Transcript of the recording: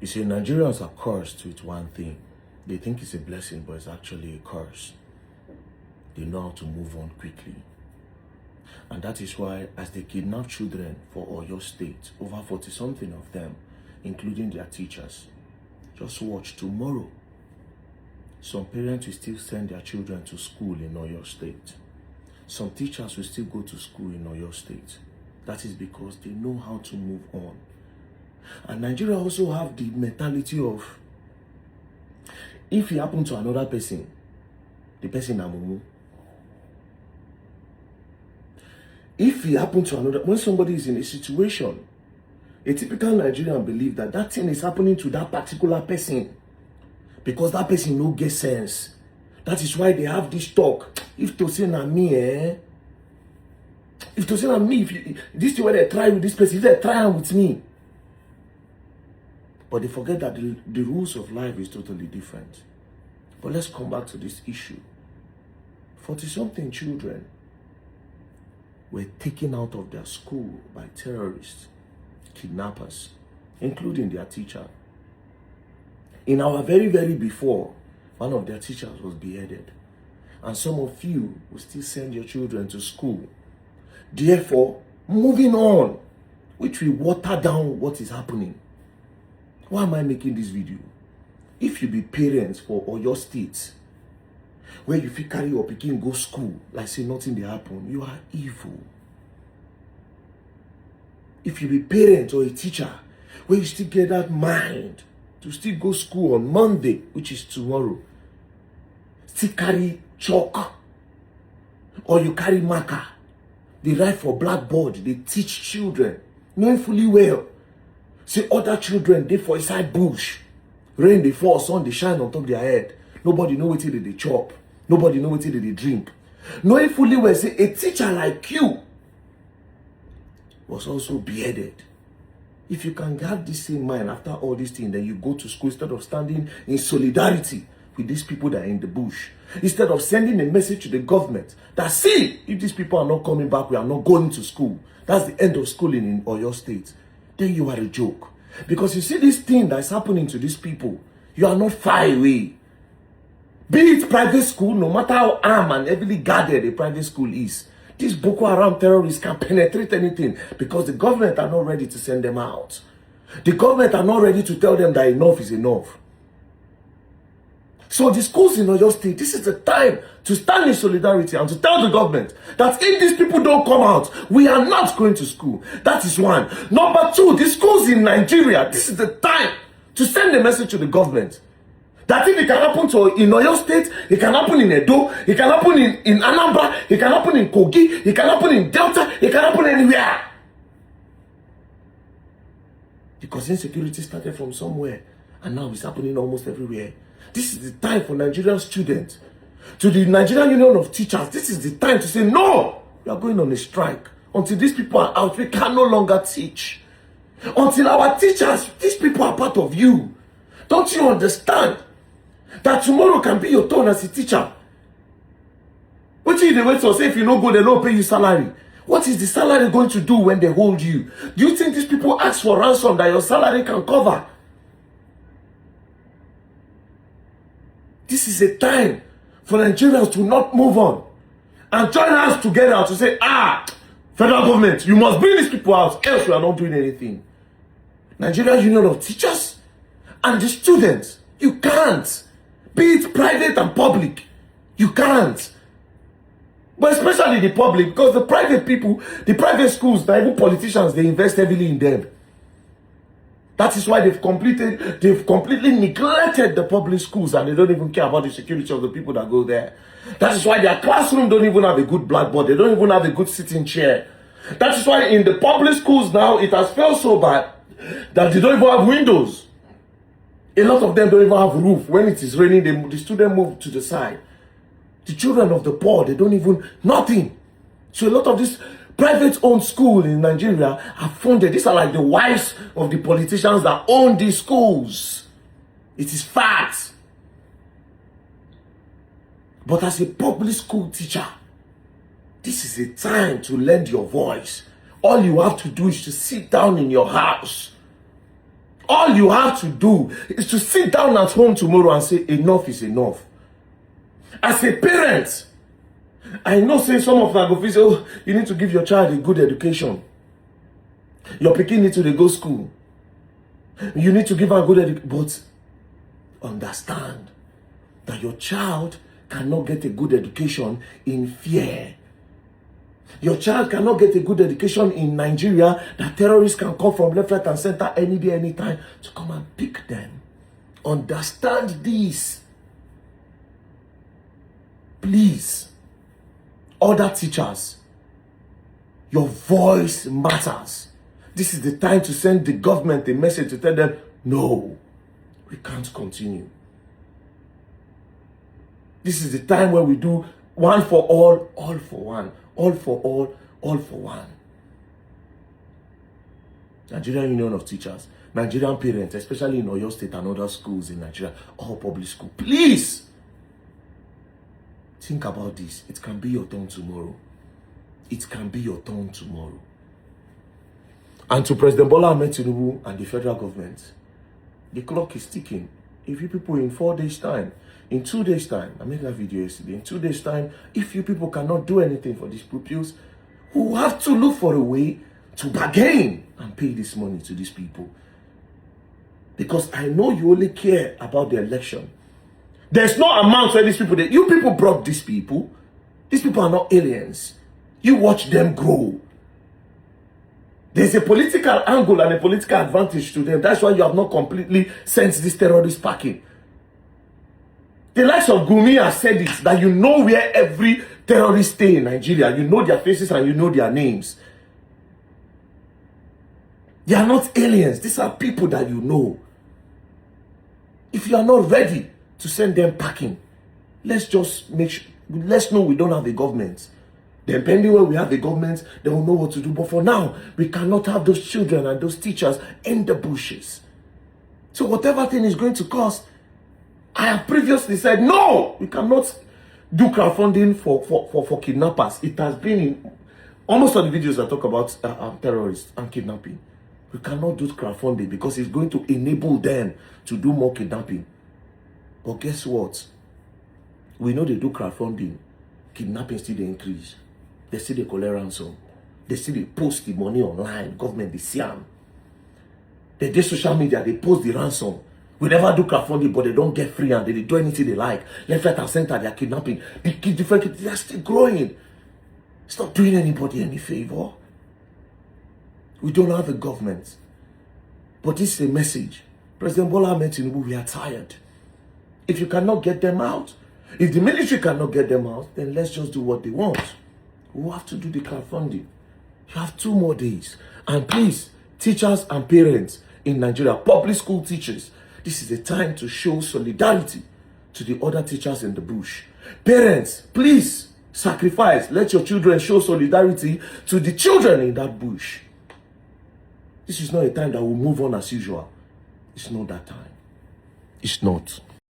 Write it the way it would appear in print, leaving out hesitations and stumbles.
You see, Nigerians are cursed with one thing. They think it's a blessing, but it's actually a curse. They know how to move on quickly. And that is why, as they kidnap children for Oyo State, over 40-something of them, including their teachers, just watch tomorrow. Some parents will still send their children to school in Oyo State. Some teachers will still go to school in Oyo State. That is because they know how to move on. And Nigeria also have the mentality of, if it happened to another person, the person amumu. If it happened to another, when somebody is in a situation, a typical Nigerian believe that that thing is happening to that particular person because that person no get sense. That is why they have this talk. If to say na me, if to say na me, if this thing where they try with this person, if they try with me. But they forget that the rules of life is totally different. But let's come back to this issue. 40-something children were taken out of their school by terrorists, kidnappers, including their teacher. In our very before, one of their teachers was beheaded. And some of you will still send your children to school. Therefore, moving on, which will water down what is happening. Why am I making this video? If you be parents for Oyo State, where you feel carry your pikin go school, like say nothing dey happen, you are evil. If you be parent or a teacher, where you still get that mind to still go school on Monday, which is tomorrow, still carry chalk, or you carry marker, they write for blackboard, they teach children, knowing fully well, say other children, they for inside bush, rain they fall, sun they shine on top of their head, nobody know what they chop, nobody know what they drink. Knowing fully well, say a teacher like you was also beheaded. If you can have this same mind after all these things, then you go to school instead of standing in solidarity with these people that are in the bush. Instead of sending a message to the government that, see, if these people are not coming back, we are not going to school. That's the end of schooling in Oyo State. Then you are a joke. Because you see this thing that's happening to these people, you are not far away. Be it private school, no matter how armed and heavily guarded a private school is, these Boko Haram terrorists can penetrate anything because the government are not ready to send them out. The government are not ready to tell them that enough is enough. So the schools in Oyo State, this is the time to stand in solidarity and to tell the government that if these people don't come out, we are not going to school. That is one. Number two, the schools in Nigeria, this is the time to send a message to the government that if it can happen in Oyo State, it can happen in Edo, it can happen in Anambra, it can happen in Kogi, it can happen in Delta, it can happen anywhere. Because insecurity started from somewhere and now it's happening almost everywhere. This is the time for Nigerian students, to the Nigerian Union of Teachers, this is the time to say, no, we are going on a strike. Until these people are out, we can no longer teach. Until our teachers, these people are part of you. Don't you understand that tomorrow can be your turn as a teacher? What if they wait to say if you no go, they don't pay you salary? What is the salary going to do when they hold you? Do you think these people ask for ransom that your salary can cover? This is a time for Nigerians to not move on and join us together to say, federal government, you must bring these people out, else we are not doing anything. Nigerian Union of Teachers and the students, you can't. Be it private and public, you can't. But especially the public, because the private people, the private schools, even politicians, they invest heavily in them. That is why they've completely neglected the public schools and they don't even care about the security of the people that go there. That is why their classroom don't even have a good blackboard. They don't even have a good sitting chair. That is why in the public schools now, it has felt so bad that they don't even have windows. A lot of them don't even have roof. When it is raining, the students move to the side. The children of the poor, they don't even, nothing. So a lot of these private-owned schools in Nigeria are funded. These are like the wives of the politicians that own these schools. It is fact. But as a public school teacher, this is a time to lend your voice. All you have to do is to sit down in your house. All you have to do is to sit down at home tomorrow and say, enough is enough. As a parent, I know say some of them go say, oh, you need to give your child a good education. Your pikin need to go school. You need to give her a good education. But understand that your child cannot get a good education in fear. Your child cannot get a good education in Nigeria that terrorists can come from left, right, and center any day, anytime to come and pick them. Understand this. Please, other teachers, your voice matters. This is the time to send the government a message to tell them, no, we can't continue. This is the time where we do one for all for one. All for all for one. Nigerian Union of Teachers, Nigerian parents, especially in Oyo State and other schools in Nigeria, all public school, please think about this. It can be your turn tomorrow. It can be your turn tomorrow. And to President Bola Ahmed Tinubu and the federal government, the clock is ticking. If you people in 4 days' time, in 2 days' time, I made that video yesterday, in 2 days' time, if you people cannot do anything for these pupils, we will have to look for a way to bargain and pay this money to these people. Because I know you only care about the election. There's no amount for these people. You people brought these people. These people are not aliens. You watch them grow. There's a political angle and a political advantage to them. That's why you have not completely sent this terrorist packing. The likes of Gumi has said it, that you know where every terrorist stay in Nigeria. You know their faces and you know their names. They are not aliens. These are people that you know. If you are not ready to send them packing, let's just let's know we don't have a government. Depending where we have the government, they will know what to do. But for now, we cannot have those children and those teachers in the bushes. So whatever thing is going to cost, I have previously said, no, we cannot do crowdfunding for kidnappers. It has been in almost all the videos I talk about terrorists and kidnapping. We cannot do crowdfunding because it's going to enable them to do more kidnapping. But guess what? We know they do crowdfunding. Kidnapping still they increase. They still they collect ransom. They still they post the money online. Government, they see them. They do social media, they post the ransom. We never do crowdfunding, but they don't get free and they do anything they like. Left, right, and center, they are kidnapping. The different kids, they are still growing. It's not doing anybody any favor. We don't have a government. But this is a message. President Bola Ahmed Tinubu, we are tired. If you cannot get them out, if the military cannot get them out, then let's just do what they want. We have to do the crowdfunding. You have 2 more days. And please, teachers and parents in Nigeria, public school teachers, this is the time to show solidarity to the other teachers in the bush. Parents, please sacrifice. Let your children show solidarity to the children in that bush. This is not a time that will move on as usual. It's not that time. It's not.